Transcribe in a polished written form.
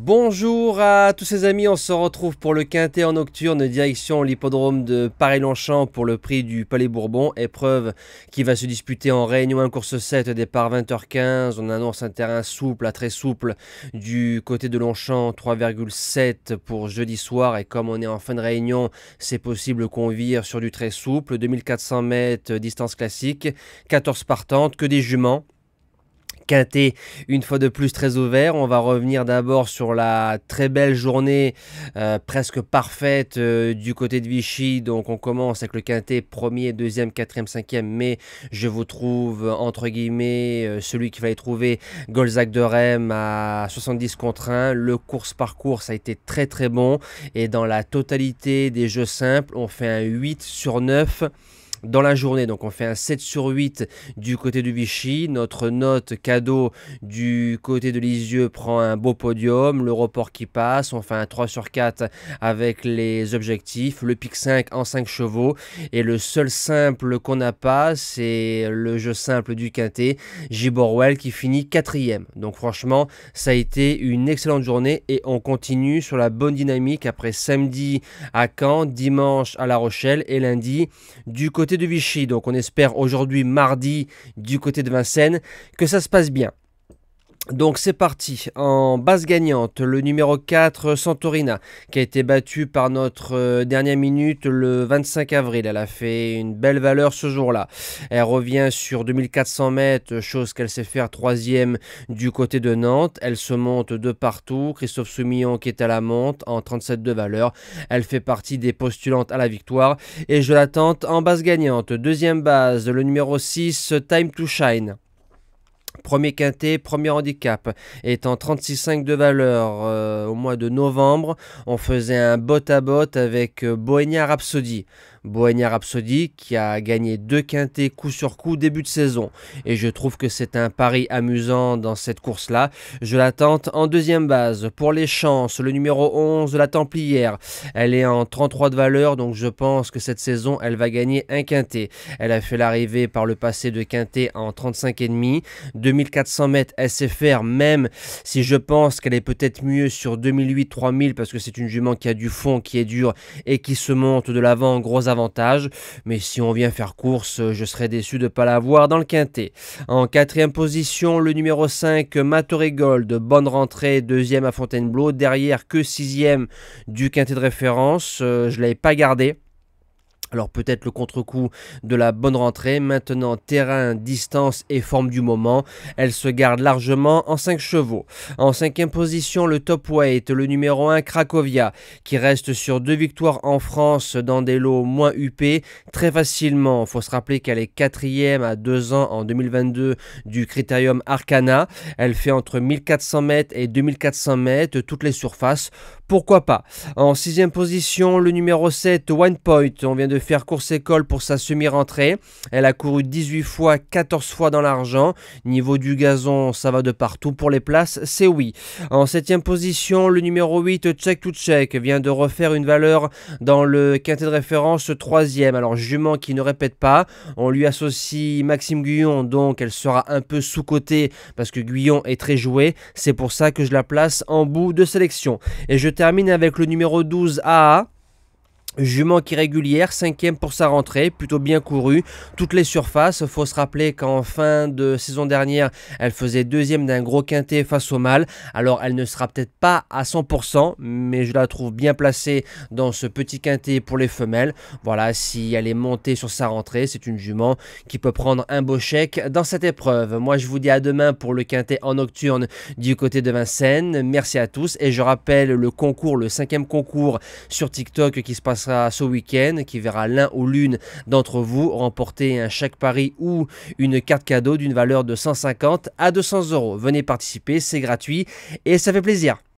Bonjour à tous ces amis, on se retrouve pour le quintet en nocturne, direction l'hippodrome de Paris-Longchamp pour le prix du Palais Bourbon, épreuve qui va se disputer en Réunion 1 course 7, départ 20h15, on annonce un terrain souple à très souple du côté de Longchamp, 3,7 pour jeudi soir, et comme on est en fin de réunion, c'est possible qu'on vire sur du très souple, 2400 mètres, distance classique, 14 partantes, que des juments. Quintet, une fois de plus très ouvert. On va revenir d'abord sur la très belle journée presque parfaite du côté de Vichy. Donc on commence avec le quintet premier, deuxième, quatrième, cinquième, mais je vous trouve entre guillemets celui qu'il fallait trouver, Golzac de Rem à 70 contre 1. Le course par course a été très très bon et dans la totalité des jeux simples, on fait un 8 sur 9 dans la journée. Donc on fait un 7 sur 8 du côté du Vichy. Notre note cadeau du côté de Lisieux prend un beau podium. Le report qui passe, on fait un 3 sur 4 avec les objectifs. Le pic 5 en 5 chevaux. Et le seul simple qu'on n'a pas, c'est le jeu simple du quintet, Giborwell, qui finit 4e. Donc franchement, ça a été une excellente journée et on continue sur la bonne dynamique après samedi à Caen, dimanche à La Rochelle et lundi du côté de Vichy. Donc on espère aujourd'hui mardi du côté de Vincennes que ça se passe bien. Donc c'est parti, en base gagnante, le numéro 4 Santorina qui a été battu par notre dernière minute le 25 avril. Elle a fait une belle valeur ce jour-là. Elle revient sur 2400 mètres, chose qu'elle sait faire 3e du côté de Nantes. Elle se monte de partout. Christophe Soumillon qui est à la monte en 37 de valeur. Elle fait partie des postulantes à la victoire et je la tente en base gagnante. Deuxième base, le numéro 6 Time to Shine. Premier quintet, premier handicap, étant 36,5 de valeur au mois de novembre, on faisait un bot à bot avec Bohemia Rhapsody. Bohemia Rhapsody qui a gagné 2 quintets coup sur coup début de saison. Et je trouve que c'est un pari amusant dans cette course-là. Je la tente en deuxième base. Pour les chances, le numéro 11 de la Templière. Elle est en 33 de valeur, donc je pense que cette saison, elle va gagner un quintet. Elle a fait l'arrivée par le passé de quintet en 35,5. 2400 mètres SFR, même si je pense qu'elle est peut-être mieux sur 2008-3000 parce que c'est une jument qui a du fond, qui est dure et qui se monte de l'avant, gros avantage. Mais si on vient faire course, je serais déçu de ne pas la voir dans le quintet. En quatrième position, le numéro 5, Matoré Gold, bonne rentrée, deuxième à Fontainebleau, derrière que 6e du quintet de référence, je ne l'avais pas gardé. Alors peut-être le contre-coup de la bonne rentrée. Maintenant, terrain, distance et forme du moment. Elle se garde largement en 5 chevaux. En 5e position, le top weight, le numéro 1 Cracovia, qui reste sur 2 victoires en France dans des lots moins huppés très facilement. Il faut se rappeler qu'elle est 4e à 2 ans en 2022 du Critérium Arcana. Elle fait entre 1400 mètres et 2400 mètres, toutes les surfaces. Pourquoi pas. En 6e position, le numéro 7, One Point. On vient de faire course école pour sa semi-rentrée. Elle a couru 18 fois, 14 fois dans l'argent. Niveau du gazon, ça va de partout. Pour les places, c'est oui. En 7e position, le numéro 8, Check to Check, vient de refaire une valeur dans le quintet de référence 3e. Alors, jument qui ne répète pas. On lui associe Maxime Guyon, donc elle sera un peu sous-cotée parce que Guyon est très joué. C'est pour ça que je la place en bout de sélection. Et je termine avec le numéro 12 AA. Jument qui est régulière, 5e pour sa rentrée, plutôt bien couru, toutes les surfaces. Il faut se rappeler qu'en fin de saison dernière, elle faisait 2e d'un gros quintet face au mâle. Alors elle ne sera peut-être pas à 100%, mais je la trouve bien placée dans ce petit quintet pour les femelles. Voilà, si elle est montée sur sa rentrée, c'est une jument qui peut prendre un beau chèque dans cette épreuve. Moi je vous dis à demain pour le quintet en nocturne du côté de Vincennes. Merci à tous et je rappelle le concours, le 5e concours sur TikTok qui se passe ce week-end, qui verra l'un ou l'une d'entre vous remporter un chèque pari ou une carte cadeau d'une valeur de 150 à 200 euros. Venez participer, c'est gratuit et ça fait plaisir.